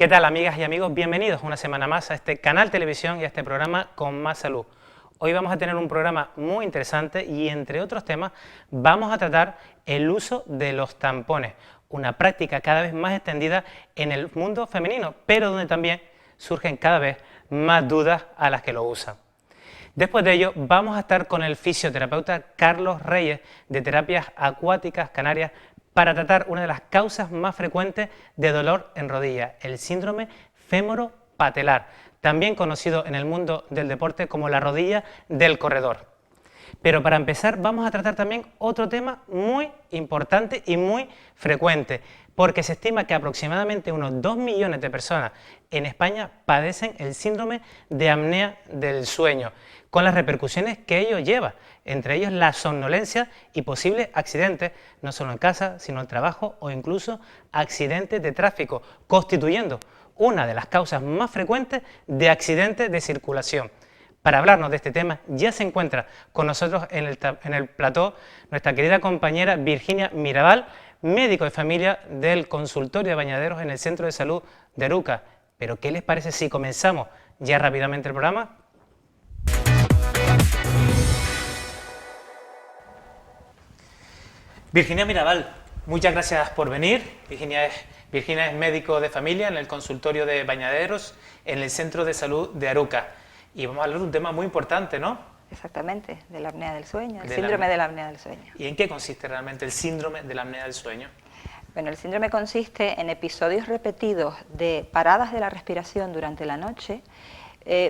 ¿Qué tal, amigas y amigos? Bienvenidos una semana más a este canal televisión y a este programa Con Más Salud. Hoy vamos a tener un programa muy interesante y, entre otros temas, vamos a tratar el uso de los tampones, una práctica cada vez más extendida en el mundo femenino, pero donde también surgen cada vez más dudas a las que lo usan. Después de ello, vamos a estar con el fisioterapeuta Carlos Reyes, de Terapias Acuáticas Canarias, para tratar una de las causas más frecuentes de dolor en rodillas, el síndrome fémoro-patelar, también conocido en el mundo del deporte como la rodilla del corredor. Pero para empezar vamos a tratar también otro tema muy importante y muy frecuente, porque se estima que aproximadamente unos 2 millones de personas en España padecen el síndrome de apnea del sueño, con las repercusiones que ello lleva, entre ellos la somnolencia y posibles accidentes, no solo en casa, sino en trabajo o incluso accidentes de tráfico, constituyendo una de las causas más frecuentes de accidentes de circulación. Para hablarnos de este tema ya se encuentra con nosotros en el plató nuestra querida compañera Virginia Mirabal, médico de familia del consultorio de bañaderos en el Centro de Salud de Aruca. Pero ¿qué les parece si comenzamos ya rápidamente el programa? Virginia Mirabal, muchas gracias por venir. Virginia es médico de familia en el consultorio de bañaderos en el Centro de Salud de Aruca. Y vamos a hablar de un tema muy importante, ¿no? Exactamente, de la apnea del sueño, el síndrome de la apnea del sueño. ¿Y en qué consiste realmente el síndrome de la apnea del sueño? Bueno, el síndrome consiste en episodios repetidos de paradas de la respiración durante la noche.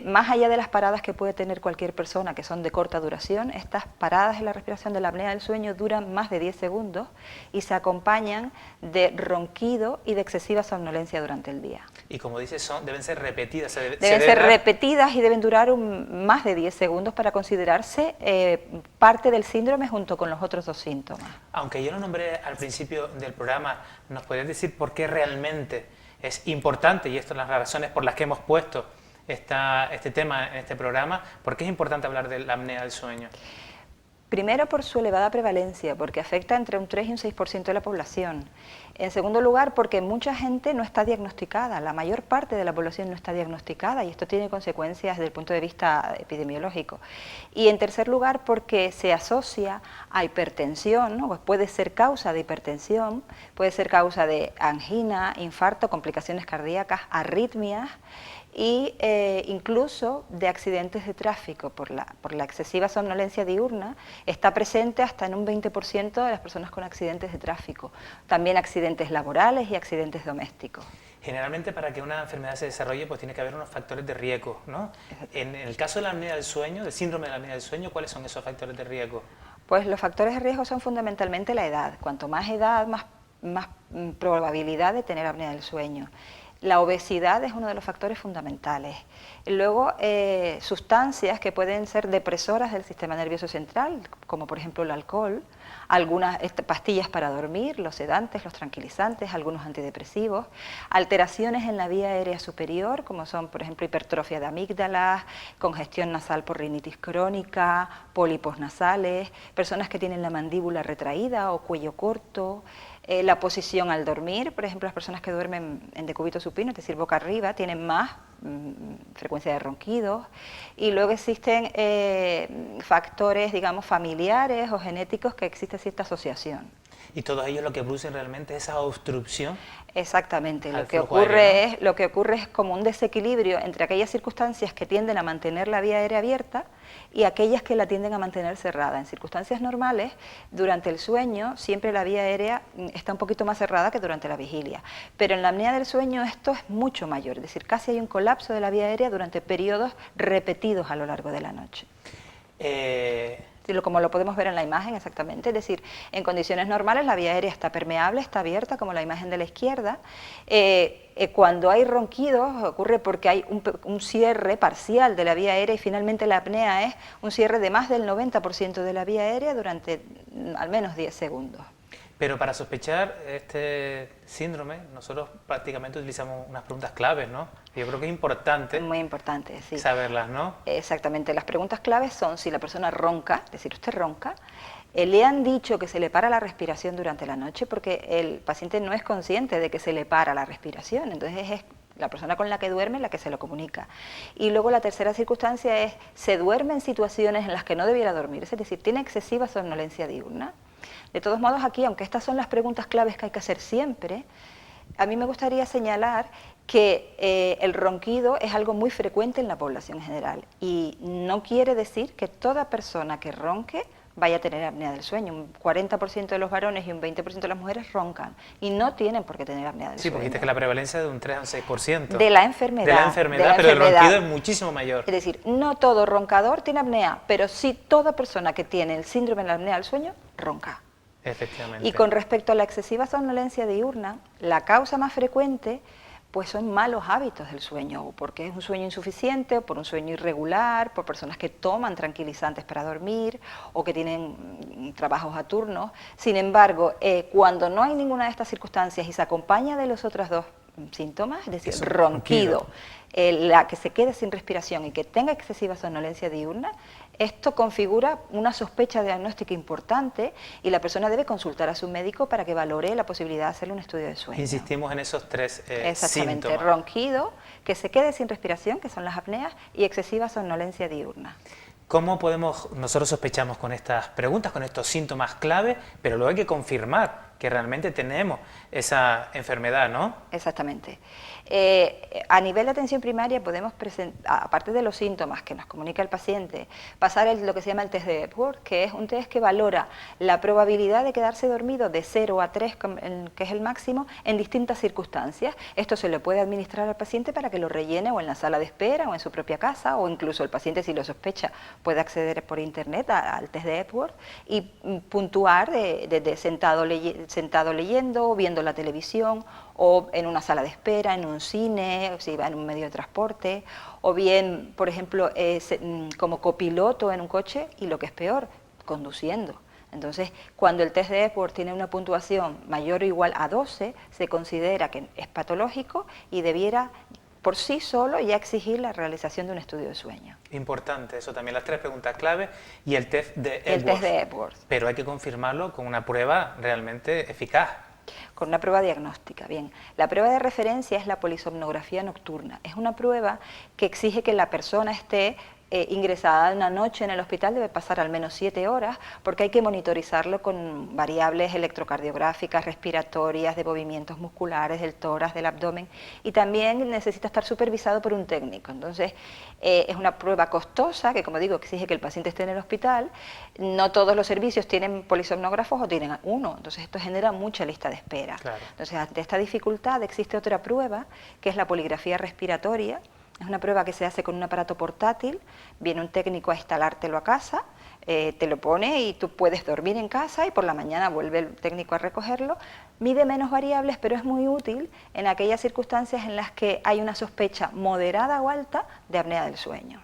Más allá de las paradas que puede tener cualquier persona, que son de corta duración, estas paradas de la respiración de la apnea del sueño duran más de 10 segundos y se acompañan de ronquido y de excesiva somnolencia durante el día. Y como dices, deben ser repetidas. Deben ser repetidas y deben durar más de 10 segundos para considerarse parte del síndrome junto con los otros dos síntomas. Aunque yo lo nombré al principio del programa, ¿nos podrías decir por qué realmente es importante, y estas son las razones por las que hemos puesto este tema en este programa, por qué es importante hablar de la apnea del sueño? Primero, por su elevada prevalencia, porque afecta entre un 3 y un 6% de la población. En segundo lugar, porque mucha gente no está diagnosticada, la mayor parte de la población no está diagnosticada y esto tiene consecuencias desde el punto de vista epidemiológico. Y en tercer lugar, porque se asocia a hipertensión, ¿no? Pues puede ser causa de hipertensión, puede ser causa de angina, infarto, complicaciones cardíacas, arritmias, y incluso de accidentes de tráfico por la excesiva somnolencia diurna. Está presente hasta en un 20% de las personas con accidentes de tráfico, también accidentes laborales y accidentes domésticos. Generalmente, para que una enfermedad se desarrolle, pues tiene que haber unos factores de riesgo, ¿no? En el caso de la apnea del sueño, del síndrome de la apnea del sueño, ¿cuáles son esos factores de riesgo? Pues los factores de riesgo son fundamentalmente la edad. Cuanto más edad, más probabilidad de tener apnea del sueño. La obesidad es uno de los factores fundamentales. Luego, sustancias que pueden ser depresoras del sistema nervioso central, como por ejemplo el alcohol, algunas pastillas para dormir, los sedantes, los tranquilizantes, algunos antidepresivos, alteraciones en la vía aérea superior, como son por ejemplo hipertrofia de amígdalas, congestión nasal por rinitis crónica, pólipos nasales, personas que tienen la mandíbula retraída o cuello corto. La posición al dormir, por ejemplo, las personas que duermen en decúbito supino, es decir, boca arriba, tienen más frecuencia de ronquidos. Y luego existen factores, digamos, familiares o genéticos que existe cierta asociación. Y todo ello lo que produce realmente es esa obstrucción. Exactamente, lo que ocurre es como un desequilibrio entre aquellas circunstancias que tienden a mantener la vía aérea abierta y aquellas que la tienden a mantener cerrada. En circunstancias normales, durante el sueño, siempre la vía aérea está un poquito más cerrada que durante la vigilia. Pero en la apnea del sueño esto es mucho mayor, es decir, casi hay un colapso de la vía aérea durante periodos repetidos a lo largo de la noche. Como lo podemos ver en la imagen exactamente, es decir, en condiciones normales la vía aérea está permeable, está abierta, como la imagen de la izquierda. Cuando hay ronquidos ocurre porque hay un cierre parcial de la vía aérea y finalmente la apnea es un cierre de más del 90% de la vía aérea durante al menos 10 segundos. Pero para sospechar este síndrome, nosotros prácticamente utilizamos unas preguntas claves, ¿no? Yo creo que es importante. Muy importante, sí. Saberlas, ¿no? Exactamente. Las preguntas claves son si la persona ronca, es decir, usted ronca, le han dicho que se le para la respiración durante la noche, porque el paciente no es consciente de que se le para la respiración, entonces la persona con la que duerme es la que se lo comunica. Y luego la tercera circunstancia es, se duerme en situaciones en las que no debiera dormirse, es decir, tiene excesiva somnolencia diurna. De todos modos, aquí, aunque estas son las preguntas claves que hay que hacer siempre, a mí me gustaría señalar que el ronquido es algo muy frecuente en la población en general y no quiere decir que toda persona que ronque vaya a tener apnea del sueño. Un 40% de los varones y un 20% de las mujeres roncan y no tienen por qué tener apnea del sueño. Sí, porque dijiste que la prevalencia es de un 3 a un 6%. De la enfermedad. De la enfermedad, pero el ronquido es muchísimo mayor. Es decir, no todo roncador tiene apnea, pero sí toda persona que tiene el síndrome de la apnea del sueño ronca. Efectivamente. Y con respecto a la excesiva somnolencia diurna, la causa más frecuente pues son malos hábitos del sueño, o porque es un sueño insuficiente, o por un sueño irregular, por personas que toman tranquilizantes para dormir, o que tienen trabajos a turnos. Sin embargo, cuando no hay ninguna de estas circunstancias y se acompaña de los otros dos síntomas, es decir, ronquido, la que se quede sin respiración y que tenga excesiva somnolencia diurna, esto configura una sospecha diagnóstica importante y la persona debe consultar a su médico para que valore la posibilidad de hacerle un estudio de sueño. Insistimos en esos tres Exactamente, síntomas. Ronquido, que se quede sin respiración, que son las apneas, y excesiva somnolencia diurna. ¿Cómo podemos, nosotros sospechamos con estas preguntas, con estos síntomas clave, pero luego hay que confirmar que realmente tenemos esa enfermedad, ¿no? Exactamente. A nivel de atención primaria podemos presentar, aparte de los síntomas que nos comunica el paciente, pasar lo que se llama el test de Epworth, que es un test que valora la probabilidad de quedarse dormido de 0 a 3, que es el máximo, en distintas circunstancias. Esto se le puede administrar al paciente para que lo rellene o en la sala de espera o en su propia casa, o incluso el paciente, si lo sospecha, puede acceder por internet al test de Epworth y puntuar desde sentado leyendo, o viendo la televisión, o en una sala de espera, en un cine, o si va en un medio de transporte, o bien, por ejemplo, como copiloto en un coche, y lo que es peor, conduciendo. Entonces, cuando el test de Epworth tiene una puntuación mayor o igual a 12, se considera que es patológico y debiera por sí solo ya exigir la realización de un estudio de sueño. Importante, eso también, las tres preguntas clave y el test de Epworth. El test de Epworth. Pero hay que confirmarlo con una prueba realmente eficaz. Con una prueba diagnóstica. Bien, la prueba de referencia es la polisomnografía nocturna. Es una prueba que exige que la persona esté ingresada una noche en el hospital, debe pasar al menos 7 horas, porque hay que monitorizarlo con variables electrocardiográficas, respiratorias, de movimientos musculares, del tórax, del abdomen, y también necesita estar supervisado por un técnico. Entonces, es una prueba costosa que, como digo, exige que el paciente esté en el hospital. No todos los servicios tienen polisomnógrafos o tienen uno, entonces esto genera mucha lista de espera. Claro. Entonces, ante esta dificultad existe otra prueba, que es la poligrafía respiratoria. Es una prueba que se hace con un aparato portátil, viene un técnico a instalártelo a casa, te lo pone y tú puedes dormir en casa y por la mañana vuelve el técnico a recogerlo. Mide menos variables, pero es muy útil en aquellas circunstancias en las que hay una sospecha moderada o alta de apnea del sueño.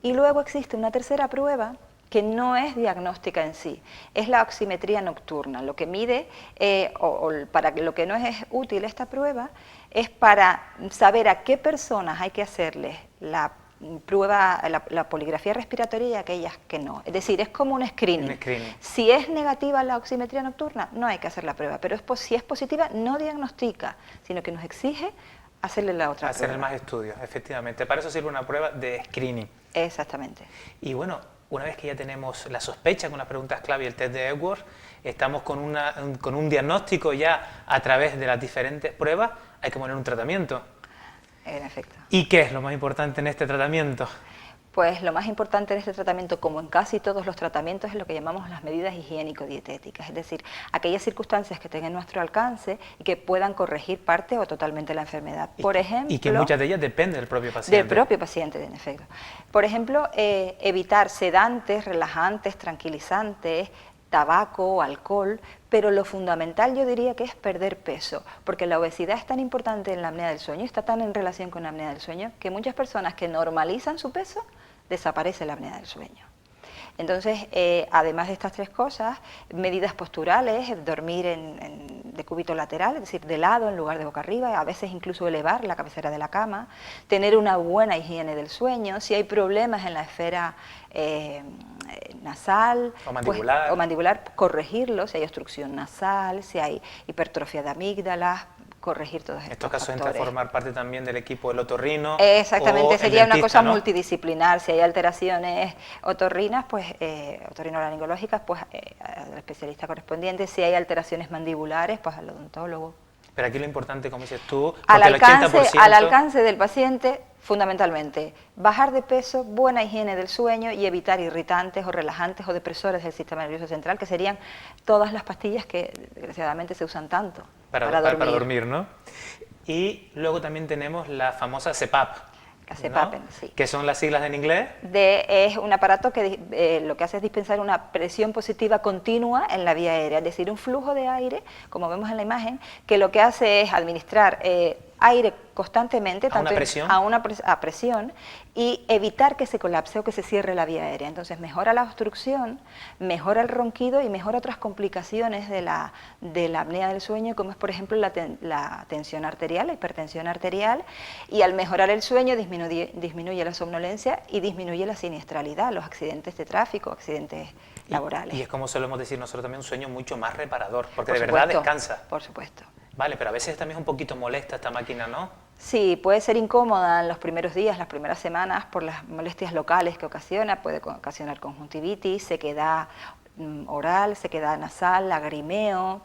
Y luego existe una tercera prueba que no es diagnóstica en sí, es la oximetría nocturna. Lo que mide, para lo que no es útil esta prueba, es para saber a qué personas hay que hacerles la prueba, la poligrafía respiratoria y aquellas que no. Es decir, es como un screening. Si es negativa la oximetría nocturna, no hay que hacer la prueba, pero si es positiva, no diagnostica, sino que nos exige hacerle la otra prueba. Hacerle más estudios, efectivamente. Para eso sirve una prueba de screening. Exactamente. Y bueno, una vez que ya tenemos la sospecha con las preguntas clave y el test de Epworth, estamos con un diagnóstico ya a través de las diferentes pruebas, hay que poner un tratamiento. En efecto. ¿Y qué es lo más importante en este tratamiento? Pues lo más importante en este tratamiento, como en casi todos los tratamientos, es lo que llamamos las medidas higiénico-dietéticas, es decir, aquellas circunstancias que tengan nuestro alcance y que puedan corregir parte o totalmente la enfermedad. Por ejemplo, y que muchas de ellas dependen del propio paciente. Del propio paciente, en efecto. Por ejemplo, evitar sedantes, relajantes, tranquilizantes, tabaco, alcohol, pero lo fundamental yo diría que es perder peso, porque la obesidad es tan importante en la apnea del sueño, está tan en relación con la apnea del sueño, que muchas personas que normalizan su peso, desaparece la apnea del sueño. Entonces, además de estas tres cosas, medidas posturales, dormir de cúbito lateral, es decir, de lado en lugar de boca arriba, a veces incluso elevar la cabecera de la cama, tener una buena higiene del sueño, si hay problemas en la esfera nasal o mandibular, corregirlo, si hay obstrucción nasal, si hay hipertrofia de amígdalas, corregir todos En estos estos casos entra a factores. formar parte también del equipo el otorrino. Exactamente, o el sería una dentista, cosa ¿no? multidisciplinar. Si hay alteraciones otorrinas, pues otorrinolaringológicas, pues al especialista correspondiente. Si hay alteraciones mandibulares, pues al odontólogo. Pero aquí lo importante, como dices tú, Al porque el 80%... alcance del paciente, fundamentalmente, bajar de peso, buena higiene del sueño y evitar irritantes o relajantes o depresores del sistema nervioso central, que serían todas las pastillas que desgraciadamente se usan tanto para dormir, ¿no? Y luego también tenemos la famosa CPAP, La CPAP, ¿no? sí. Que son las siglas en inglés. Es un aparato que lo que hace es dispensar una presión positiva continua en la vía aérea, es decir, un flujo de aire, como vemos en la imagen, que lo que hace es administrar aire constantemente a presión y evitar que se colapse o que se cierre la vía aérea. Entonces mejora la obstrucción, mejora el ronquido y mejora otras complicaciones de la apnea del sueño, como es por ejemplo la tensión arterial, la hipertensión arterial, y al mejorar el sueño disminuye la somnolencia y disminuye la siniestralidad, los accidentes de tráfico, accidentes laborales. Y es como solemos decir nosotros también, un sueño mucho más reparador, porque Por de verdad supuesto, descansa. Por supuesto. Vale, pero a veces también es un poquito molesta esta máquina, ¿no? Sí, puede ser incómoda en los primeros días, las primeras semanas, por las molestias locales que ocasiona, puede ocasionar conjuntivitis, sequedad oral, sequedad nasal, lagrimeo,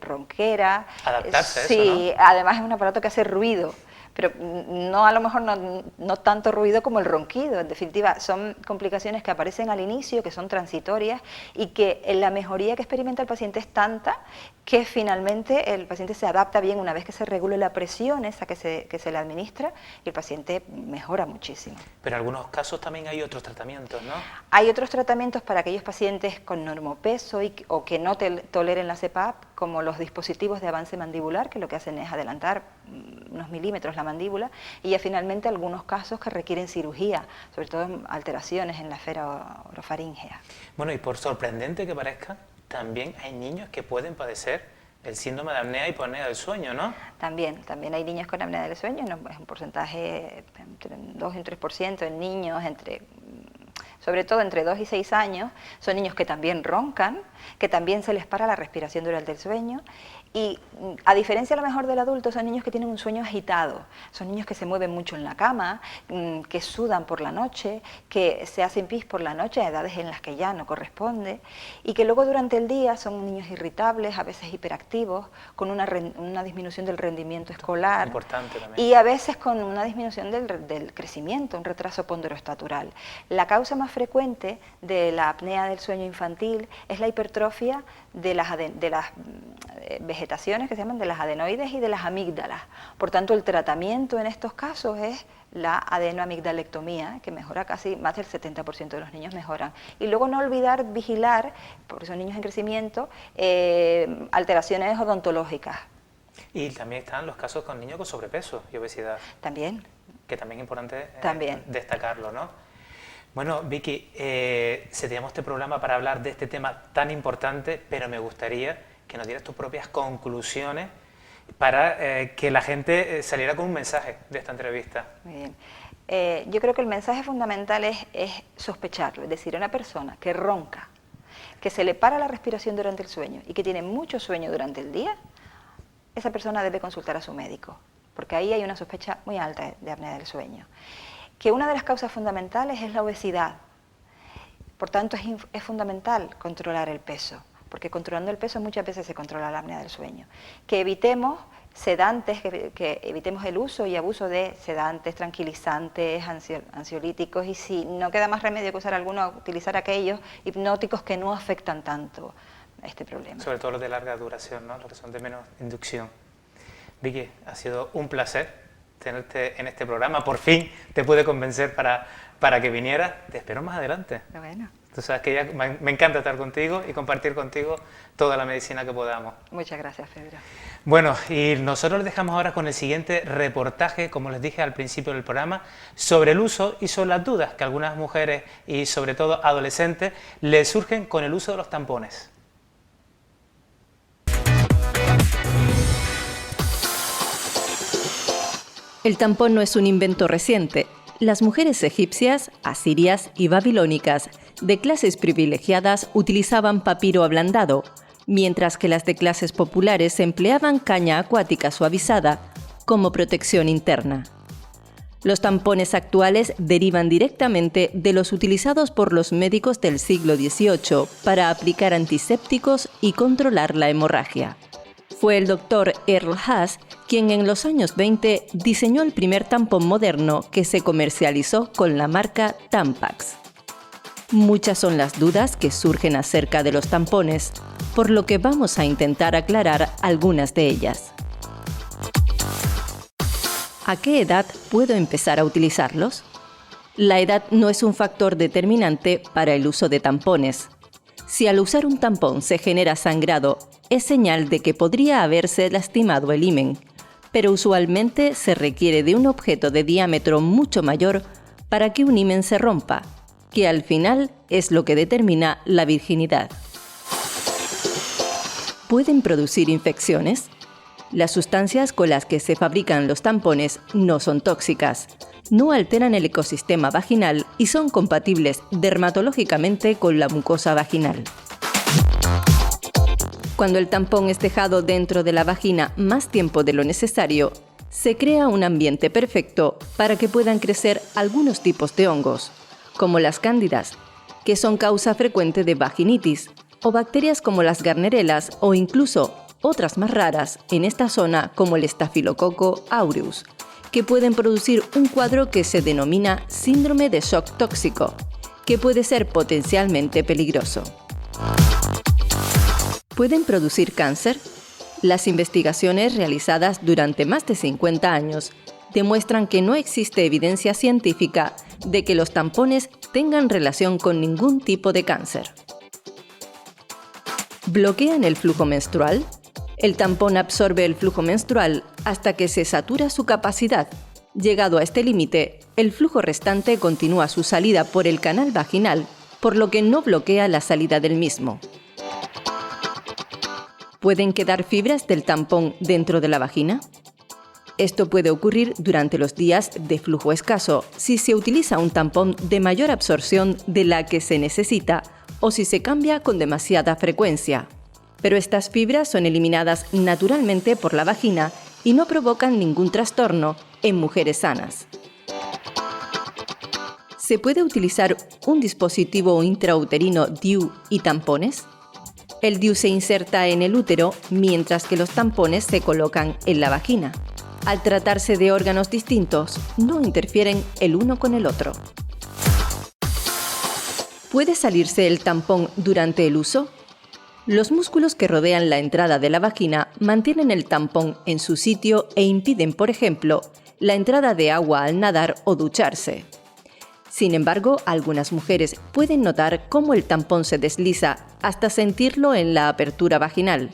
ronquera. Adaptarse a eso, Sí, ¿no? además es un aparato que hace ruido, pero no a lo mejor no tanto ruido como el ronquido. En definitiva, son complicaciones que aparecen al inicio, que son transitorias y que la mejoría que experimenta el paciente es tanta que finalmente el paciente se adapta bien una vez que se regule la presión esa que se le administra y el paciente mejora muchísimo. Pero en algunos casos también hay otros tratamientos, ¿no? Hay otros tratamientos para aquellos pacientes con normopeso o que no toleren la CPAP, como los dispositivos de avance mandibular, que lo que hacen es adelantar unos milímetros la mandíbula, y ya finalmente algunos casos que requieren cirugía, sobre todo alteraciones en la esfera orofaríngea. Bueno, y por sorprendente que parezca, también hay niños que pueden padecer el síndrome de apnea y hipoapnea del sueño, ¿no? También hay niños con apnea del sueño, es un porcentaje entre un 2 y un 3% en niños sobre todo entre 2 y 6 años. Son niños que también roncan, que también se les para la respiración durante el sueño. Y a diferencia a lo mejor del adulto, son niños que tienen un sueño agitado, son niños que se mueven mucho en la cama, que sudan por la noche, que se hacen pis por la noche a edades en las que ya no corresponde, y que luego durante el día son niños irritables, a veces hiperactivos, con una disminución del rendimiento escolar. Importante también. Y a veces con una disminución del crecimiento, un retraso ponderostatural. La causa más frecuente de la apnea del sueño infantil es la hipertrofia de las vegetaciones que se llaman de las adenoides y de las amígdalas. Por tanto, el tratamiento en estos casos es la adenoamigdalectomía, que mejora casi más del 70% de los niños mejoran. Y luego no olvidar vigilar, porque son niños en crecimiento, alteraciones odontológicas. Y también están los casos con niños con sobrepeso y obesidad. También. Que también es importante También. destacarlo, ¿no? Bueno, Vicky, se te llamó este programa para hablar de este tema tan importante, pero me gustaría que nos dieras tus propias conclusiones para que la gente saliera con un mensaje de esta entrevista. Muy bien. Yo creo que el mensaje fundamental es sospecharlo, es decir, una persona que ronca, que se le para la respiración durante el sueño y que tiene mucho sueño durante el día, esa persona debe consultar a su médico, porque ahí hay una sospecha muy alta de apnea del sueño. Que una de las causas fundamentales es la obesidad, por tanto es fundamental controlar el peso, porque controlando el peso muchas veces se controla la apnea del sueño. Que evitemos sedantes, que evitemos el uso y abuso de sedantes, tranquilizantes, ansiolíticos, y si no queda más remedio que usar alguno, utilizar aquellos hipnóticos que no afectan tanto a este problema. Sobre todo los de larga duración, ¿no? Los que son de menos inducción. Vicky, ha sido un placer tenerte en este programa. Por fin te pude convencer para que vinieras. Te espero más adelante. Bueno. Tú sabes que ya me encanta estar contigo y compartir contigo toda la medicina que podamos. Muchas gracias, Pedro. Bueno, y nosotros les dejamos ahora con el siguiente reportaje, como les dije al principio del programa, sobre el uso y sobre las dudas que algunas mujeres y sobre todo adolescentes les surgen con el uso de los tampones. El tampón no es un invento reciente. Las mujeres egipcias, asirias y babilónicas de clases privilegiadas utilizaban papiro ablandado, mientras que las de clases populares empleaban caña acuática suavizada como protección interna. Los tampones actuales derivan directamente de los utilizados por los médicos del siglo XVIII para aplicar antisépticos y controlar la hemorragia. Fue el doctor Earl Haas quien en los años 20 diseñó el primer tampón moderno que se comercializó con la marca Tampax. Muchas son las dudas que surgen acerca de los tampones, por lo que vamos a intentar aclarar algunas de ellas. ¿A qué edad puedo empezar a utilizarlos? La edad no es un factor determinante para el uso de tampones. Si al usar un tampón se genera sangrado, es señal de que podría haberse lastimado el himen, pero usualmente se requiere de un objeto de diámetro mucho mayor para que un himen se rompa, que al final es lo que determina la virginidad. ¿Pueden producir infecciones? Las sustancias con las que se fabrican los tampones no son tóxicas, no alteran el ecosistema vaginal y son compatibles dermatológicamente con la mucosa vaginal. Cuando el tampón es dejado dentro de la vagina más tiempo de lo necesario, se crea un ambiente perfecto para que puedan crecer algunos tipos de hongos, como las cándidas, que son causa frecuente de vaginitis, o bacterias como las garnerelas o incluso otras más raras en esta zona como el Staphylococcus aureus, que pueden producir un cuadro que se denomina síndrome de shock tóxico, que puede ser potencialmente peligroso. ¿Pueden producir cáncer? Las investigaciones realizadas durante más de 50 años demuestran que no existe evidencia científica de que los tampones tengan relación con ningún tipo de cáncer. ¿Bloquean el flujo menstrual? El tampón absorbe el flujo menstrual hasta que se satura su capacidad. Llegado a este límite, el flujo restante continúa su salida por el canal vaginal, por lo que no bloquea la salida del mismo. ¿Pueden quedar fibras del tampón dentro de la vagina? Esto puede ocurrir durante los días de flujo escaso, si se utiliza un tampón de mayor absorción de la que se necesita o si se cambia con demasiada frecuencia. Pero estas fibras son eliminadas naturalmente por la vagina y no provocan ningún trastorno en mujeres sanas. ¿Se puede utilizar un dispositivo intrauterino DIU y tampones? El DIU se inserta en el útero mientras que los tampones se colocan en la vagina. Al tratarse de órganos distintos, no interfieren el uno con el otro. ¿Puede salirse el tampón durante el uso? Los músculos que rodean la entrada de la vagina mantienen el tampón en su sitio e impiden, por ejemplo, la entrada de agua al nadar o ducharse. Sin embargo, algunas mujeres pueden notar cómo el tampón se desliza hasta sentirlo en la apertura vaginal.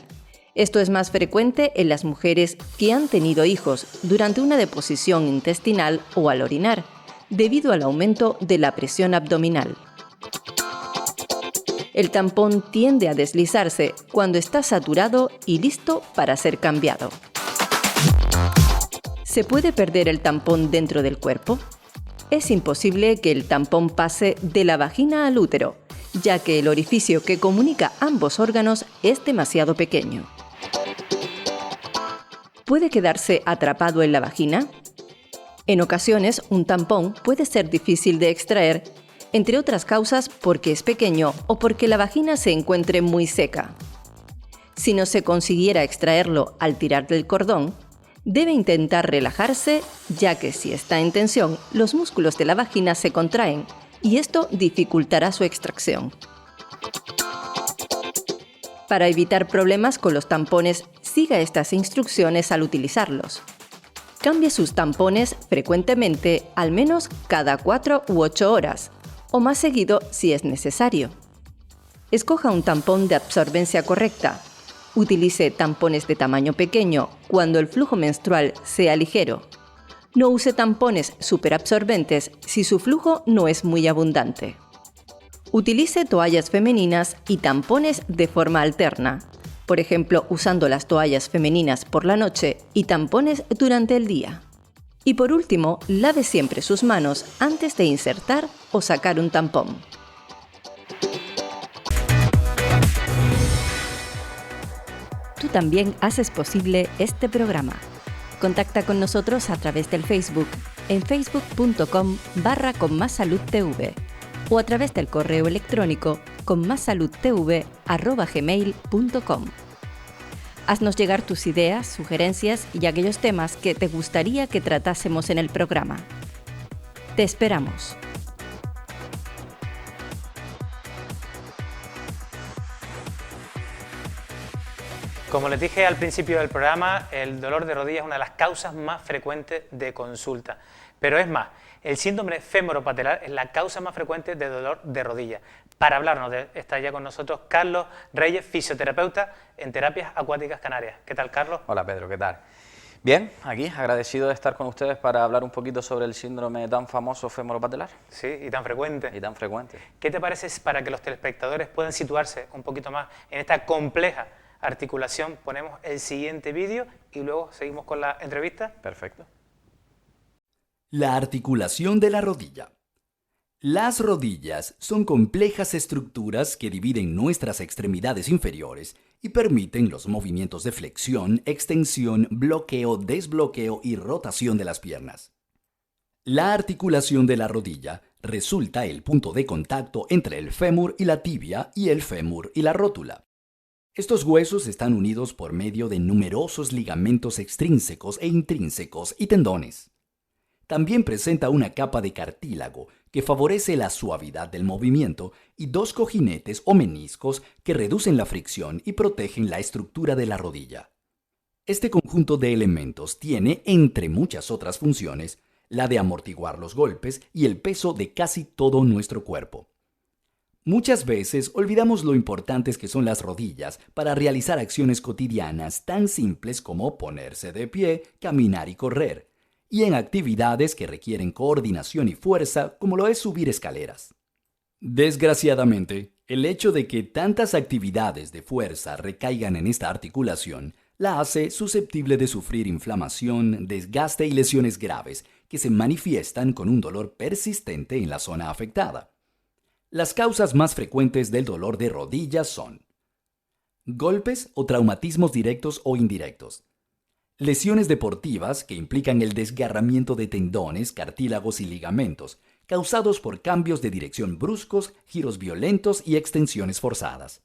Esto es más frecuente en las mujeres que han tenido hijos durante una deposición intestinal o al orinar, debido al aumento de la presión abdominal. El tampón tiende a deslizarse cuando está saturado y listo para ser cambiado. ¿Se puede perder el tampón dentro del cuerpo? Es imposible que el tampón pase de la vagina al útero, ya que el orificio que comunica ambos órganos es demasiado pequeño. ¿Puede quedarse atrapado en la vagina? En ocasiones, un tampón puede ser difícil de extraer, entre otras causas porque es pequeño o porque la vagina se encuentre muy seca. Si no se consiguiera extraerlo al tirar del cordón, debe intentar relajarse, ya que si está en tensión, los músculos de la vagina se contraen y esto dificultará su extracción. Para evitar problemas con los tampones, siga estas instrucciones al utilizarlos. Cambie sus tampones frecuentemente, al menos cada 4 u 8 horas, o más seguido si es necesario. Escoja un tampón de absorbencia correcta. Utilice tampones de tamaño pequeño cuando el flujo menstrual sea ligero. No use tampones superabsorbentes si su flujo no es muy abundante. Utilice toallas femeninas y tampones de forma alterna, por ejemplo, usando las toallas femeninas por la noche y tampones durante el día. Y por último, lave siempre sus manos antes de insertar o sacar un tampón. también haces posible este programa. Contacta con nosotros a través del Facebook, en facebook.com/conmassaludtv o a través del correo electrónico conmassaludtv@gmail.com. Haznos llegar tus ideas, sugerencias y aquellos temas que te gustaría que tratásemos en el programa. Te esperamos. Como les dije al principio del programa, el dolor de rodilla es una de las causas más frecuentes de consulta. Pero es más, el síndrome femoropatelar es la causa más frecuente de dolor de rodilla. Para hablarnos de está ya con nosotros Carlos Reyes, fisioterapeuta en Terapias Acuáticas Canarias. ¿Qué tal, Carlos? Hola, Pedro, ¿qué tal? Bien, aquí agradecido de estar con ustedes para hablar un poquito sobre el síndrome tan famoso femoropatelar. Sí, y tan frecuente. Y tan frecuente. ¿Qué te parece para que los telespectadores puedan situarse un poquito más en esta compleja articulación? Ponemos el siguiente vídeo y luego seguimos con la entrevista. Perfecto. La articulación de la rodilla. Las rodillas son complejas estructuras que dividen nuestras extremidades inferiores y permiten los movimientos de flexión, extensión, bloqueo, desbloqueo y rotación de las piernas. La articulación de la rodilla resulta el punto de contacto entre el fémur y la tibia y el fémur y la rótula. Estos huesos están unidos por medio de numerosos ligamentos extrínsecos e intrínsecos y tendones. También presenta una capa de cartílago que favorece la suavidad del movimiento y dos cojinetes o meniscos que reducen la fricción y protegen la estructura de la rodilla. Este conjunto de elementos tiene, entre muchas otras funciones, la de amortiguar los golpes y el peso de casi todo nuestro cuerpo. Muchas veces olvidamos lo importantes que son las rodillas para realizar acciones cotidianas tan simples como ponerse de pie, caminar y correr, y en actividades que requieren coordinación y fuerza como lo es subir escaleras. Desgraciadamente, el hecho de que tantas actividades de fuerza recaigan en esta articulación la hace susceptible de sufrir inflamación, desgaste y lesiones graves que se manifiestan con un dolor persistente en la zona afectada. Las causas más frecuentes del dolor de rodillas son golpes o traumatismos directos o indirectos, lesiones deportivas que implican el desgarramiento de tendones, cartílagos y ligamentos, causados por cambios de dirección bruscos, giros violentos y extensiones forzadas.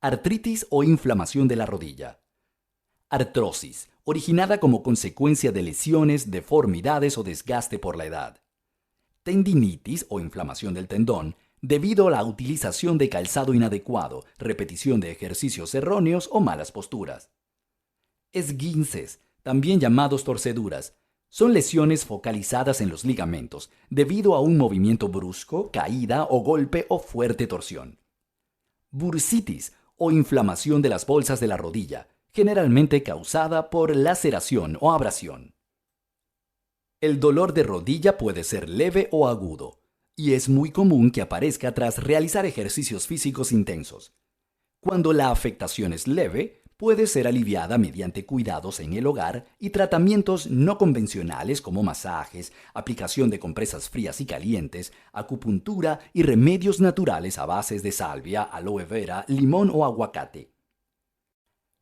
Artritis o inflamación de la rodilla. Artrosis, originada como consecuencia de lesiones, deformidades o desgaste por la edad. Tendinitis o inflamación del tendón, debido a la utilización de calzado inadecuado, repetición de ejercicios erróneos o malas posturas. Esguinces, también llamados torceduras, son lesiones focalizadas en los ligamentos debido a un movimiento brusco, caída o golpe o fuerte torsión. Bursitis o inflamación de las bolsas de la rodilla, generalmente causada por laceración o abrasión. El dolor de rodilla puede ser leve o agudo, y es muy común que aparezca tras realizar ejercicios físicos intensos. Cuando la afectación es leve, puede ser aliviada mediante cuidados en el hogar y tratamientos no convencionales como masajes, aplicación de compresas frías y calientes, acupuntura y remedios naturales a bases de salvia, aloe vera, limón o aguacate.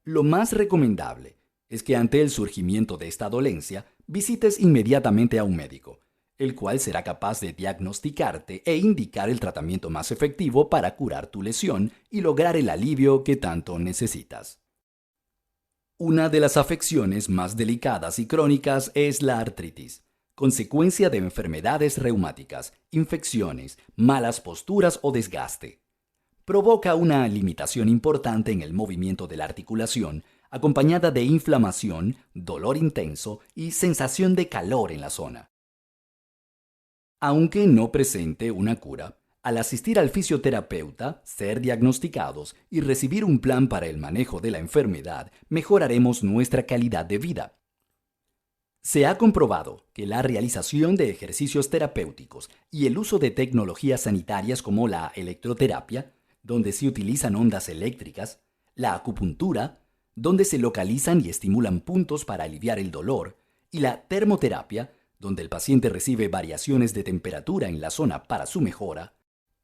Lo más recomendable es que ante el surgimiento de esta dolencia visites inmediatamente a un médico, el cual será capaz de diagnosticarte e indicar el tratamiento más efectivo para curar tu lesión y lograr el alivio que tanto necesitas. Una de las afecciones más delicadas y crónicas es la artritis, consecuencia de enfermedades reumáticas, infecciones, malas posturas o desgaste. Provoca una limitación importante en el movimiento de la articulación, acompañada de inflamación, dolor intenso y sensación de calor en la zona. Aunque no presente una cura, al asistir al fisioterapeuta, ser diagnosticados y recibir un plan para el manejo de la enfermedad, mejoraremos nuestra calidad de vida. Se ha comprobado que la realización de ejercicios terapéuticos y el uso de tecnologías sanitarias como la electroterapia, donde se utilizan ondas eléctricas, la acupuntura, donde se localizan y estimulan puntos para aliviar el dolor, y la termoterapia, donde el paciente recibe variaciones de temperatura en la zona para su mejora,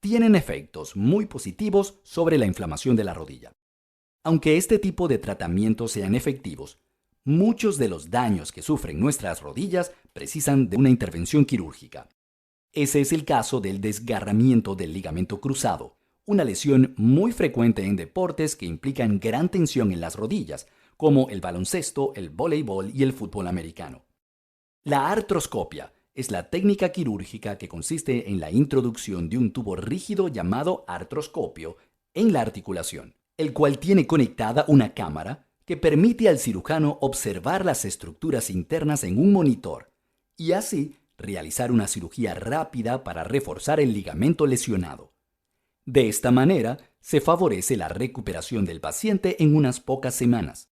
tienen efectos muy positivos sobre la inflamación de la rodilla. Aunque este tipo de tratamientos sean efectivos, muchos de los daños que sufren nuestras rodillas precisan de una intervención quirúrgica. Ese es el caso del desgarramiento del ligamento cruzado, una lesión muy frecuente en deportes que implican gran tensión en las rodillas, como el baloncesto, el voleibol y el fútbol americano. La artroscopia es la técnica quirúrgica que consiste en la introducción de un tubo rígido llamado artroscopio en la articulación, el cual tiene conectada una cámara que permite al cirujano observar las estructuras internas en un monitor y así realizar una cirugía rápida para reforzar el ligamento lesionado. De esta manera, se favorece la recuperación del paciente en unas pocas semanas.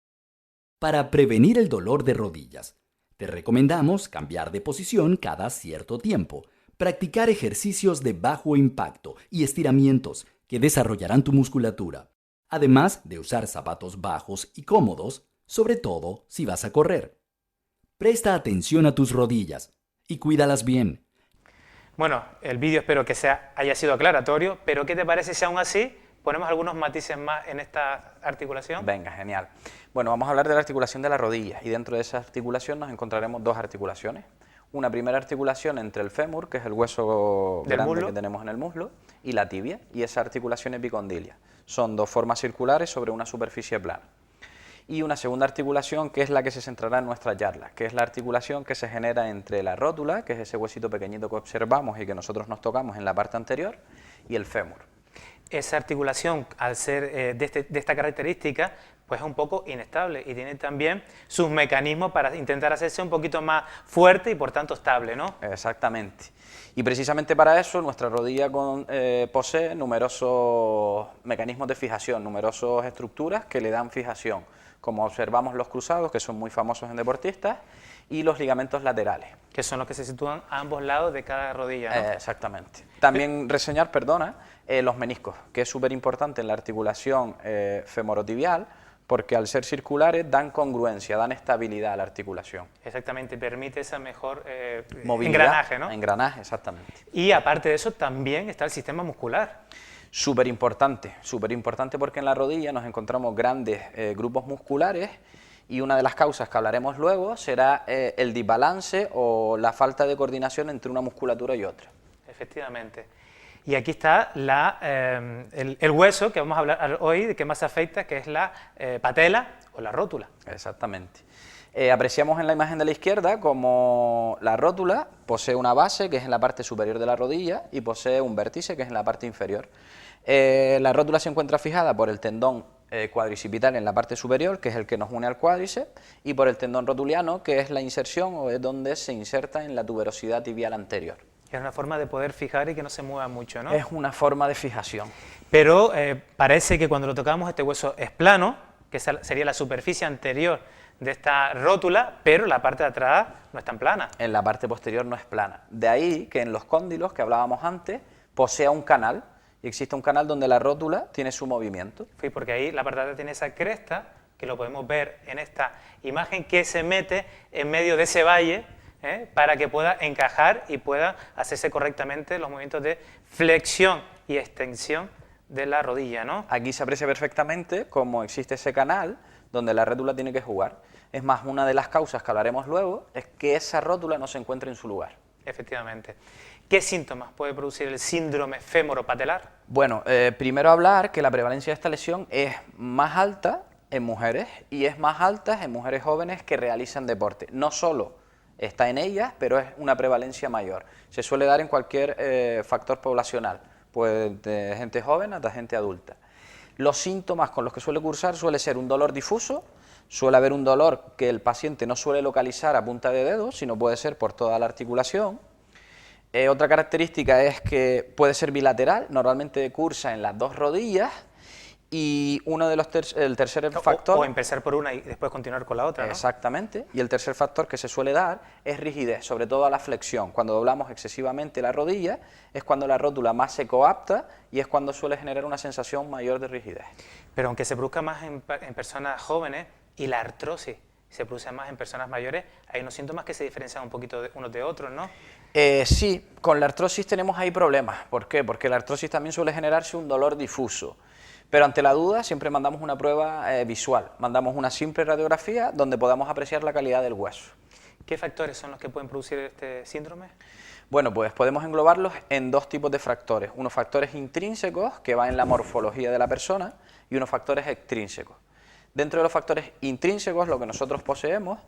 Para prevenir el dolor de rodillas, te recomendamos cambiar de posición cada cierto tiempo, practicar ejercicios de bajo impacto y estiramientos que desarrollarán tu musculatura, además de usar zapatos bajos y cómodos, sobre todo si vas a correr. Presta atención a tus rodillas y cuídalas bien. Bueno, el vídeo espero que haya sido aclaratorio, pero ¿qué te parece si aún así ponemos algunos matices más en esta articulación? Venga, genial. Bueno, vamos a hablar de la articulación de la rodilla y dentro de esa articulación nos encontraremos dos articulaciones. Una primera articulación entre el fémur, que es el hueso grande que tenemos en el muslo, y la tibia, y esa articulación epicondilia. Son dos formas circulares sobre una superficie plana. Y una segunda articulación que es la que se centrará en nuestra charla, que es la articulación que se genera entre la rótula, que es ese huesito pequeñito que observamos y que nosotros nos tocamos en la parte anterior, y el fémur. Esa articulación, al ser de esta característica, pues es un poco inestable y tiene también sus mecanismos para intentar hacerse un poquito más fuerte y por tanto estable, ¿no? Exactamente. Y precisamente para eso nuestra rodilla posee numerosos mecanismos de fijación, numerosas estructuras que le dan fijación, como observamos los cruzados, que son muy famosos en deportistas, y los ligamentos laterales. Que son los que se sitúan a ambos lados de cada rodilla, ¿no? Exactamente. También reseñar, los meniscos, que es súper importante en la articulación femorotibial, porque al ser circulares dan congruencia, dan estabilidad a la articulación. Exactamente, permite esa mejor movilidad, engranaje, ¿no? Engranaje, exactamente. Y aparte de eso también está el sistema muscular. Súper importante porque en la rodilla nos encontramos grandes grupos musculares y una de las causas que hablaremos luego será el desbalance o la falta de coordinación entre una musculatura y otra. Efectivamente. Y aquí está el hueso que vamos a hablar hoy, que más afecta, que es la patela o la rótula. Exactamente. Apreciamos en la imagen de la izquierda como la rótula posee una base que es en la parte superior de la rodilla y posee un vértice que es en la parte inferior. La rótula se encuentra fijada por el tendón cuadricipital en la parte superior, que es el que nos une al cuádriceps, y por el tendón rotuliano, que es la inserción o es donde se inserta en la tuberosidad tibial anterior. Es una forma de poder fijar y que no se mueva mucho, ¿no? Es una forma de fijación. Pero parece que cuando lo tocamos este hueso es plano, que sería la superficie anterior de esta rótula, pero la parte de atrás no es tan plana. En la parte posterior no es plana. De ahí que en los cóndilos que hablábamos antes posea un canal, y existe un canal donde la rótula tiene su movimiento. Sí, porque ahí la parte de atrás tiene esa cresta, que lo podemos ver en esta imagen, que se mete en medio de ese valle, para que pueda encajar y pueda hacerse correctamente los movimientos de flexión y extensión de la rodilla, ¿no? Aquí se aprecia perfectamente cómo existe ese canal donde la rótula tiene que jugar. Es más, una de las causas que hablaremos luego es que esa rótula no se encuentre en su lugar. Efectivamente. ¿Qué síntomas puede producir el síndrome fémoro-patelar? Bueno, primero hablar que la prevalencia de esta lesión es más alta en mujeres y es más alta en mujeres jóvenes que realizan deporte. No solo está en ellas, pero es una prevalencia mayor. Se suele dar en cualquier factor poblacional, pues de gente joven hasta gente adulta. Los síntomas con los que suele cursar suele ser un dolor difuso, suele haber un dolor que el paciente no suele localizar a punta de dedo, sino puede ser por toda la articulación. Otra característica es que puede ser bilateral, normalmente cursa en las dos rodillas. Y uno de los el tercer factor... O empezar por una y después continuar con la otra, ¿no? Exactamente. Y el tercer factor que se suele dar es rigidez, sobre todo a la flexión. Cuando doblamos excesivamente la rodilla es cuando la rótula más se coapta y es cuando suele generar una sensación mayor de rigidez. Pero aunque se produzca más en personas jóvenes y la artrosis se produce más en personas mayores, hay unos síntomas que se diferencian un poquito unos de otros, ¿no? Sí, con la artrosis tenemos ahí problemas. ¿Por qué? Porque la artrosis también suele generarse un dolor difuso. Pero ante la duda siempre mandamos una prueba visual, mandamos una simple radiografía donde podamos apreciar la calidad del hueso. ¿Qué factores son los que pueden producir este síndrome? Bueno, pues podemos englobarlos en dos tipos de factores, unos factores intrínsecos que van en la morfología de la persona y unos factores extrínsecos. Dentro de los factores intrínsecos, lo que nosotros poseemos,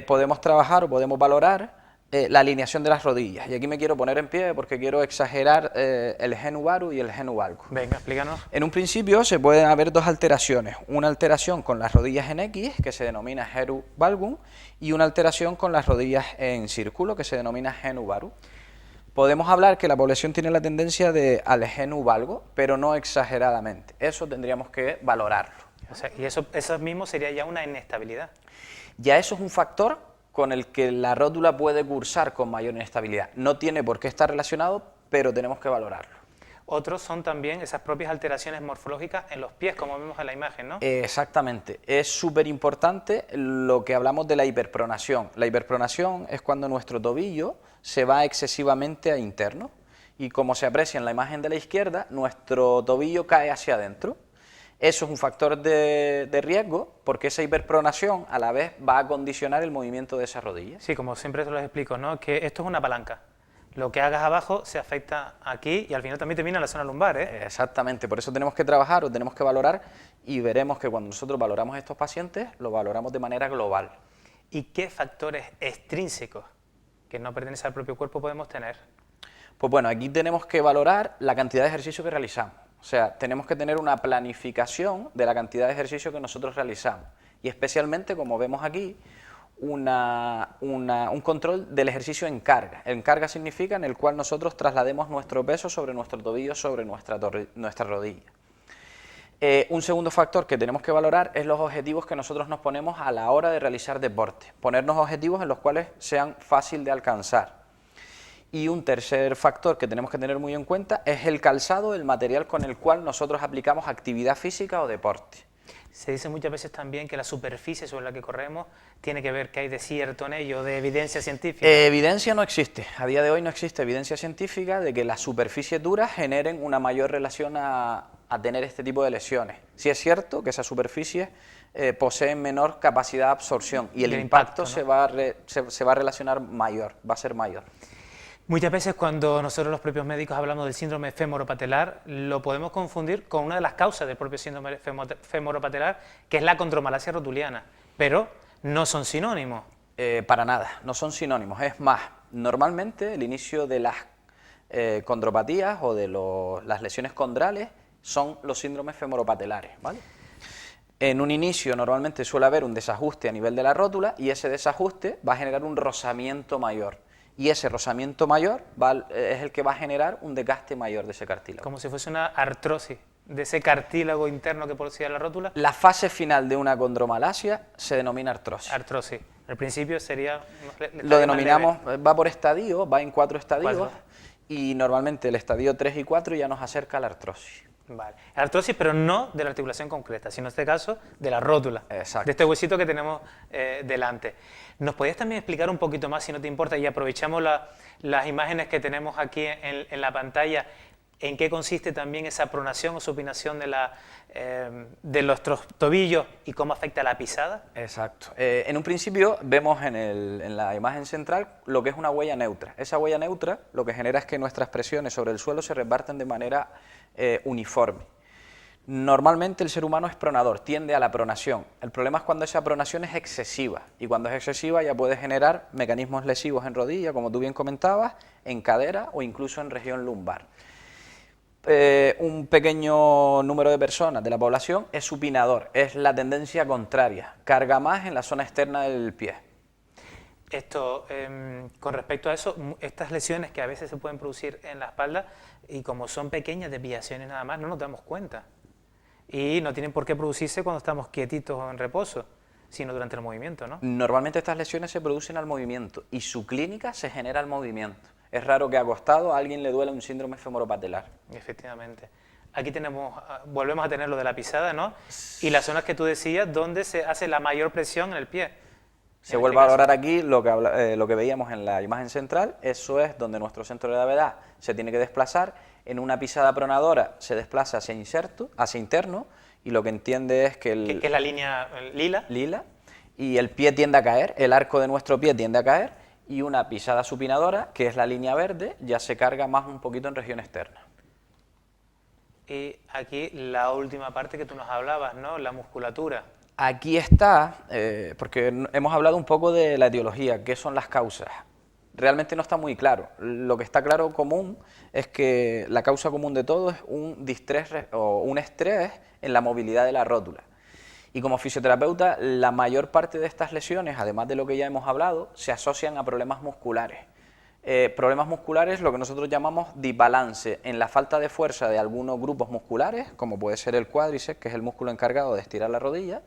podemos trabajar o podemos valorar la alineación de las rodillas. Y aquí me quiero poner en pie porque quiero exagerar el genu varu y el genu valgus. Venga, explícanos. En un principio se pueden haber dos alteraciones, una alteración con las rodillas en X, que se denomina genu valgum, y una alteración con las rodillas en círculo, que se denomina genu varu. Podemos hablar que la población tiene la tendencia al genu valgo, pero no exageradamente. Eso tendríamos que valorarlo. O sea, y eso mismo sería ya una inestabilidad. Ya eso es un factor con el que la rótula puede cursar con mayor inestabilidad. No tiene por qué estar relacionado, pero tenemos que valorarlo. Otros son también esas propias alteraciones morfológicas en los pies, como vemos en la imagen, ¿no? Exactamente. Es súper importante lo que hablamos de la hiperpronación. La hiperpronación es cuando nuestro tobillo se va excesivamente a interno y, como se aprecia en la imagen de la izquierda, nuestro tobillo cae hacia adentro. Eso es un factor de riesgo porque esa hiperpronación a la vez va a condicionar el movimiento de esa rodilla. Sí, como siempre te lo explico, ¿no? Que esto es una palanca. Lo que hagas abajo se afecta aquí y al final también termina en la zona lumbar, ¿eh? Exactamente, por eso tenemos que trabajar o tenemos que valorar y veremos que cuando nosotros valoramos a estos pacientes, lo valoramos de manera global. ¿Y qué factores extrínsecos que no pertenecen al propio cuerpo podemos tener? Pues bueno, aquí tenemos que valorar la cantidad de ejercicio que realizamos. O sea, tenemos que tener una planificación de la cantidad de ejercicio que nosotros realizamos. Y especialmente, como vemos aquí, un control del ejercicio en carga. En carga significa en el cual nosotros traslademos nuestro peso sobre nuestro tobillo, sobre nuestra rodilla. Un segundo factor que tenemos que valorar es los objetivos que nosotros nos ponemos a la hora de realizar deporte. Ponernos objetivos en los cuales sean fácil de alcanzar. Y un tercer factor que tenemos que tener muy en cuenta es el calzado, el material con el cual nosotros aplicamos actividad física o deporte. Se dice muchas veces también que la superficie sobre la que corremos tiene que ver que hay de cierto en ello, de evidencia científica. Evidencia no existe, a día de hoy no existe evidencia científica de que las superficies duras generen una mayor relación a tener este tipo de lesiones. Sí es cierto que esas superficies poseen menor capacidad de absorción y el impacto, ¿no? se va a relacionar mayor, va a ser mayor. Muchas veces cuando nosotros los propios médicos hablamos del síndrome femoropatelar, lo podemos confundir con una de las causas del propio síndrome femoropatelar, que es la condromalacia rotuliana, pero no son sinónimos. Para nada, no son sinónimos. Es más, normalmente el inicio de las condropatías o de las lesiones condrales son los síndromes femoropatelares, ¿vale? En un inicio normalmente suele haber un desajuste a nivel de la rótula y ese desajuste va a generar un rozamiento mayor. Y ese rozamiento mayor es el que va a generar un desgaste mayor de ese cartílago. Como si fuese una artrosis de ese cartílago interno que posee la rótula. La fase final de una condromalacia se denomina artrosis. Artrosis. Al principio sería... Lo denominamos, va por estadio, va en 4 estadios y normalmente el estadio 3 y 4 ya nos acerca a la artrosis. Vale. Artrosis, pero no de la articulación concreta, sino en este caso de la rótula. Exacto. De este huesito que tenemos delante. ¿Nos podías también explicar un poquito más, si no te importa, y aprovechamos las imágenes que tenemos aquí en la pantalla, en qué consiste también esa pronación o supinación de nuestros tobillos y cómo afecta la pisada? Exacto. En un principio vemos en la imagen central lo que es una huella neutra. Esa huella neutra lo que genera es que nuestras presiones sobre el suelo se reparten de manera uniforme. Normalmente el ser humano es pronador, tiende a la pronación. El problema es cuando esa pronación es excesiva y cuando es excesiva ya puede generar mecanismos lesivos en rodilla, como tú bien comentabas, en cadera o incluso en región lumbar. Un pequeño número de personas de la población es supinador, es la tendencia contraria, carga más en la zona externa del pie. Esto, con respecto a eso, estas lesiones que a veces se pueden producir en la espalda y como son pequeñas desviaciones nada más, no nos damos cuenta. Y no tienen por qué producirse cuando estamos quietitos o en reposo, sino durante el movimiento, ¿no? Normalmente estas lesiones se producen al movimiento y su clínica se genera al movimiento. Es raro que acostado a alguien le duela un síndrome femoropatelar. Efectivamente. Aquí volvemos a tener lo de la pisada, ¿no? Y las zonas que tú decías, donde se hace la mayor presión en el pie. Se vuelve a valorar aquí lo que veíamos en la imagen central, eso es donde nuestro centro de gravedad se tiene que desplazar. En una pisada pronadora se desplaza hacia interno, y lo que entiende es que que es la línea lila, y el pie tiende a caer, el arco de nuestro pie tiende a caer, y una pisada supinadora, que es la línea verde, ya se carga más un poquito en región externa. Y aquí la última parte que tú nos hablabas, ¿no? La musculatura. Aquí está, porque hemos hablado un poco de la etiología, qué son las causas. Realmente no está muy claro. Lo que está claro común es que la causa común de todo es un distrés o un estrés en la movilidad de la rótula. Y como fisioterapeuta, la mayor parte de estas lesiones, además de lo que ya hemos hablado, se asocian a problemas musculares. Problemas musculares, lo que nosotros llamamos desbalance en la falta de fuerza de algunos grupos musculares, como puede ser el cuádriceps, que es el músculo encargado de estirar la rodilla,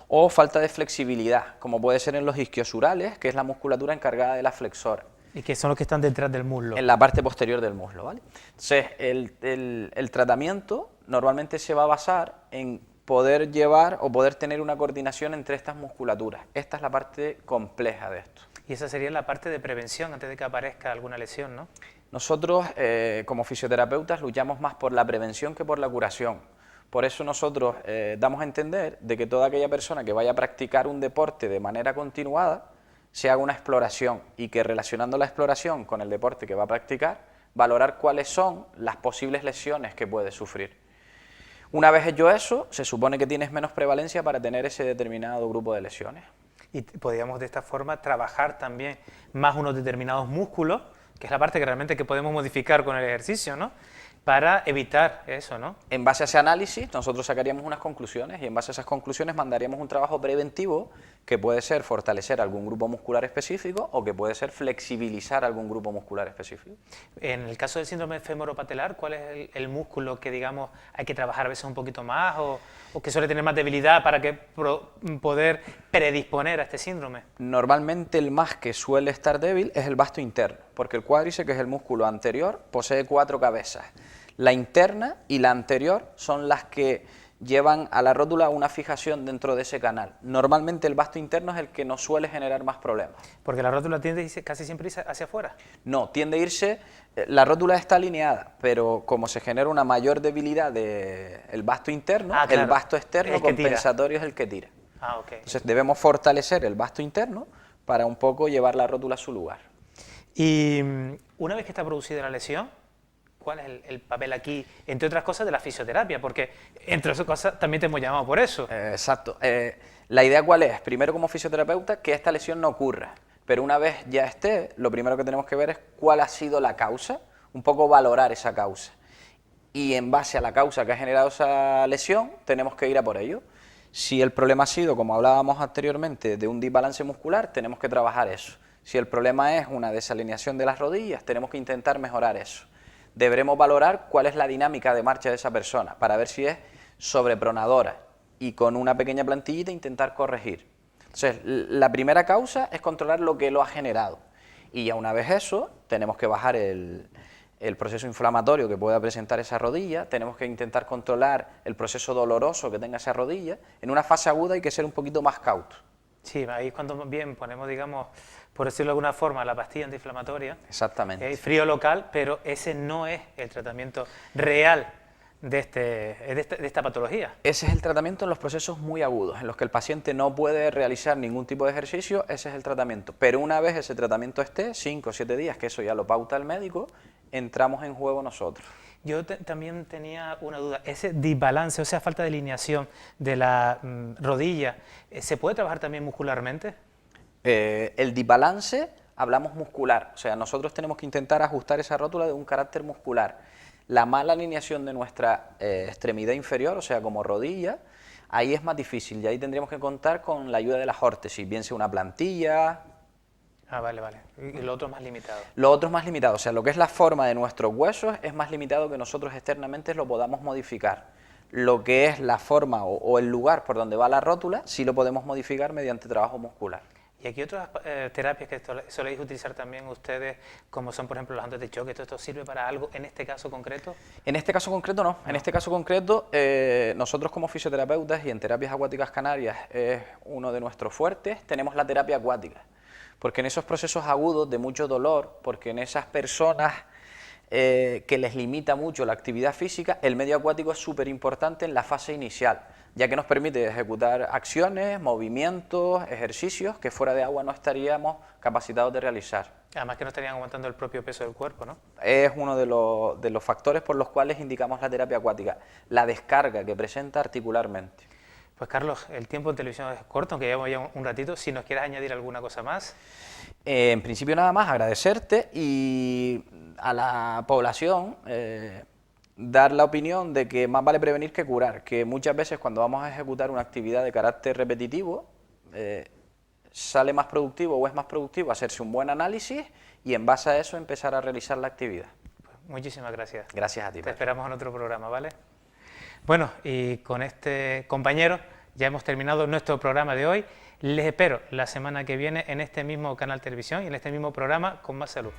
o falta de flexibilidad, como puede ser en los isquiosurales, que es la musculatura encargada de la flexora. Y que son los que están detrás del muslo. En la parte posterior del muslo, ¿vale? Entonces, el tratamiento normalmente se va a basar en poder llevar o poder tener una coordinación entre estas musculaturas. Esta es la parte compleja de esto. Y esa sería la parte de prevención antes de que aparezca alguna lesión, ¿no? Nosotros, como fisioterapeutas, luchamos más por la prevención que por la curación. Por eso nosotros damos a entender de que toda aquella persona que vaya a practicar un deporte de manera continuada se haga una exploración, y que relacionando la exploración con el deporte que va a practicar, valorar cuáles son las posibles lesiones que puede sufrir. Una vez hecho eso, se supone que tienes menos prevalencia para tener ese determinado grupo de lesiones. Y podríamos de esta forma trabajar también más unos determinados músculos, que es la parte que realmente que podemos modificar con el ejercicio, ¿no? Para evitar eso, ¿no? En base a ese análisis, nosotros sacaríamos unas conclusiones, y en base a esas conclusiones mandaríamos un trabajo preventivo que puede ser fortalecer algún grupo muscular específico o que puede ser flexibilizar algún grupo muscular específico. En el caso del síndrome femoropatelar, ¿cuál es el músculo que, digamos, hay que trabajar a veces un poquito más o que suele tener más debilidad para que poder predisponer a este síndrome? Normalmente el más que suele estar débil es el vasto interno, porque el cuádriceps, que es el músculo anterior, posee 4 cabezas. La interna y la anterior son las que llevan a la rótula una fijación dentro de ese canal. Normalmente el vasto interno es el que nos suele generar más problemas. Porque la rótula tiende a irse, casi siempre hacia afuera. No, tiende a irse, la rótula está alineada, pero como se genera una mayor debilidad del vasto interno, claro, el vasto externo compensatorio es el que tira. Okay. Entonces debemos fortalecer el vasto interno para un poco llevar la rótula a su lugar. Y una vez que está producida la lesión, ¿cuál es el papel aquí, entre otras cosas, de la fisioterapia? Porque, entre otras cosas, también te hemos llamado por eso. Exacto. La idea, ¿cuál es? Primero, como fisioterapeuta, que esta lesión no ocurra. Pero una vez ya esté, lo primero que tenemos que ver es cuál ha sido la causa, un poco valorar esa causa. Y en base a la causa que ha generado esa lesión, tenemos que ir a por ello. Si el problema ha sido, como hablábamos anteriormente, de un desbalance muscular, tenemos que trabajar eso. Si el problema es una desalineación de las rodillas, tenemos que intentar mejorar eso. Deberemos valorar cuál es la dinámica de marcha de esa persona para ver si es sobrepronadora y con una pequeña plantillita intentar corregir. Entonces, la primera causa es controlar lo que lo ha generado, y ya una vez eso, tenemos que bajar el proceso inflamatorio que pueda presentar esa rodilla, tenemos que intentar controlar el proceso doloroso que tenga esa rodilla. En una fase aguda hay que ser un poquito más cauto. Sí, ahí es cuando bien ponemos, digamos, por decirlo de alguna forma, la pastilla antiinflamatoria. Exactamente. Frío local, pero ese no es el tratamiento real de esta patología. Ese es el tratamiento en los procesos muy agudos, en los que el paciente no puede realizar ningún tipo de ejercicio, ese es el tratamiento. Pero una vez ese tratamiento esté, 5 o 7 días, que eso ya lo pauta el médico, entramos en juego nosotros. Yo también tenía una duda, ese desbalance, o sea, falta de alineación de la rodilla, ¿se puede trabajar también muscularmente? El desbalance, hablamos muscular, o sea, nosotros tenemos que intentar ajustar esa rótula de un carácter muscular. La mala alineación de nuestra extremidad inferior, o sea, como rodilla, ahí es más difícil, y ahí tendríamos que contar con la ayuda de las órtesis, bien sea una plantilla. Vale. Y lo otro es más limitado. Lo otro es más limitado, o sea, lo que es la forma de nuestros huesos es más limitado que nosotros externamente lo podamos modificar. Lo que es la forma o el lugar por donde va la rótula, sí lo podemos modificar mediante trabajo muscular. ¿Y aquí otras terapias que soléis utilizar también ustedes, como son por ejemplo las ondas de choque? ¿Todo esto sirve para algo en este caso concreto? En este caso concreto no. En este caso concreto nosotros como fisioterapeutas y en terapias acuáticas canarias es uno de nuestros fuertes, tenemos la terapia acuática. Porque en esos procesos agudos de mucho dolor, porque en esas personas que les limita mucho la actividad física, el medio acuático es súper importante en la fase inicial, ya que nos permite ejecutar acciones, movimientos, ejercicios que fuera de agua no estaríamos capacitados de realizar. Además que no estarían aguantando el propio peso del cuerpo, ¿no? Es uno de los factores por los cuales indicamos la terapia acuática, la descarga que presenta articularmente. Pues Carlos, el tiempo en televisión es corto, aunque llevamos ya un ratito. Si nos quieres añadir alguna cosa más. En principio nada más agradecerte y a la población dar la opinión de que más vale prevenir que curar, que muchas veces cuando vamos a ejecutar una actividad de carácter repetitivo sale más productivo o es más productivo hacerse un buen análisis y en base a eso empezar a realizar la actividad. Pues muchísimas gracias. Gracias a ti. Te esperamos en otro programa, ¿vale? Bueno, y con este compañero ya hemos terminado nuestro programa de hoy. Les espero la semana que viene en este mismo canal televisión y en este mismo programa con Más Salud.